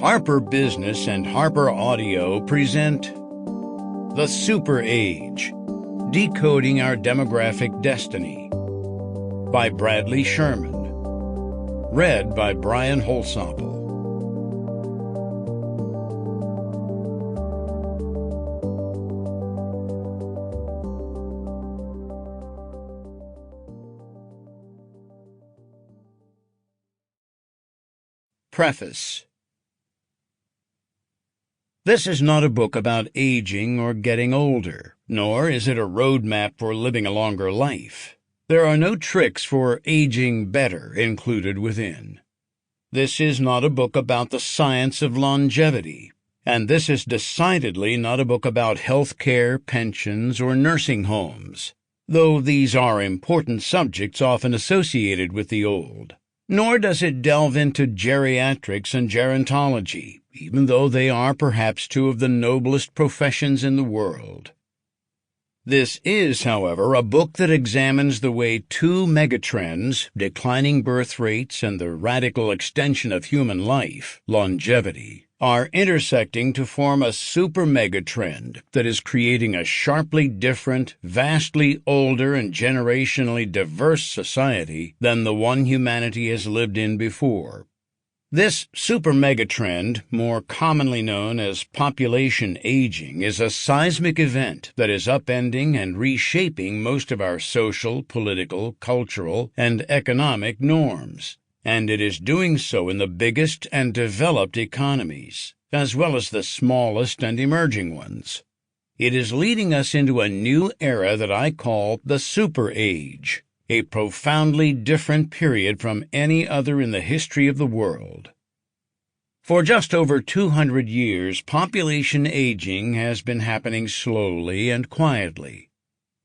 Harper Business and HarperAudio present The Super Age, Decoding Our Demographic Destiny by Bradley Schurman. Read by Brian Holsopple. Preface. This is not a book about aging or getting older, nor is it a roadmap for living a longer life. There are no tricks for aging better included within. This is not a book about the science of longevity, and this is decidedly not a book about health care, pensions, or nursing homes, though these are important subjects often associated with the old. Nor does it delve into geriatrics and gerontology, even though they are perhaps two of the noblest professions in the world. This is, however, a book that examines the way two megatrends, declining birth rates and the radical extension of human life, longevity, are intersecting to form a super megatrend that is creating a sharply different, vastly older, and generationally diverse society than the one humanity has lived in before. This super megatrend, more commonly known as population aging, is a seismic event that is upending and reshaping most of our social, political, cultural, and economic norms, and it is doing so in the biggest and developed economies, as well as the smallest and emerging ones. It is leading us into a new era that I call the Super Age, a profoundly different period from any other in the history of the world. For just over 200 years, population aging has been happening slowly and quietly.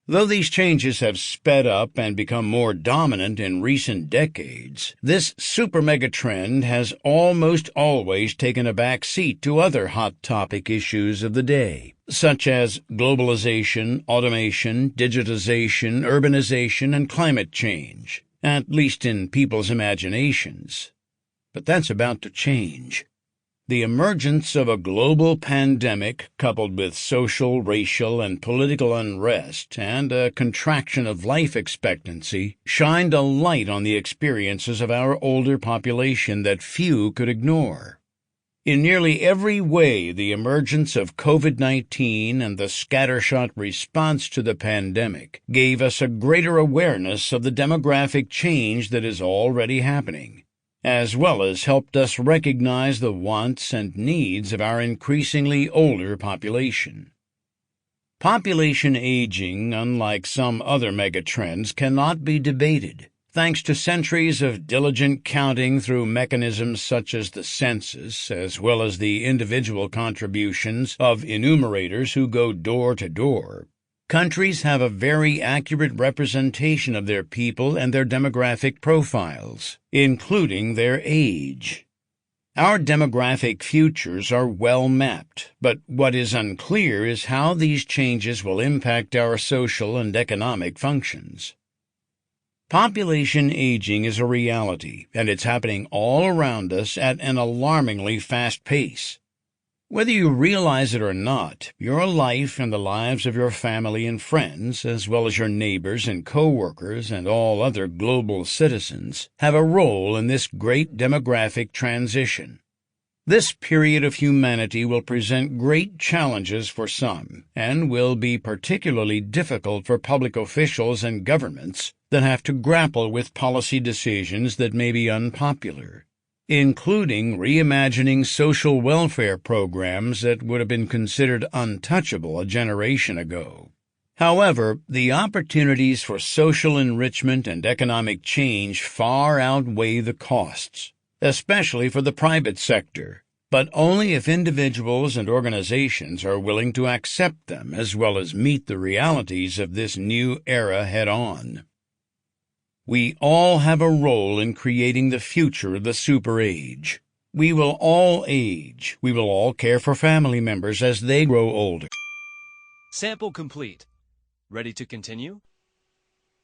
Though these changes have sped up and become more dominant in recent decades, this super mega trend has almost always taken a back seat to other hot topic issues of the day, such as globalization, automation, digitization, urbanization, and climate change, at least in people's imaginations. But that's about to change. The emergence of a global pandemic, coupled with social, racial, and political unrest, and a contraction of life expectancy, shined a light on the experiences of our older population that few could ignore. In nearly every way, the emergence of COVID-19 and the scattershot response to the pandemic gave us a greater awareness of the demographic change that is already happening, as well as helped us recognize the wants and needs of our increasingly older population. Population aging, unlike some other megatrends, cannot be debated, thanks to centuries of diligent counting through mechanisms such as the census, as well as the individual contributions of enumerators who go door to door. Countries have a very accurate representation of their people and their demographic profiles, including their age. Our demographic futures are well mapped, but what is unclear is how these changes will impact our social and economic functions. Population aging is a reality, and it's happening all around us at an alarmingly fast pace. Whether you realize it or not, your life and the lives of your family and friends, as well as your neighbors and co-workers and all other global citizens, have a role in this great demographic transition. This period of humanity will present great challenges for some, and will be particularly difficult for public officials and governments that have to grapple with policy decisions that may be unpopular, including reimagining social welfare programs that would have been considered untouchable a generation ago. However, the opportunities for social enrichment and economic change far outweigh the costs, especially for the private sector, but only if individuals and organizations are willing to accept them as well as meet the realities of this new era head-on. We all have a role in creating the future of the Super Age. We will all age. We will all care for family members as they grow older. Sample complete. Ready to continue?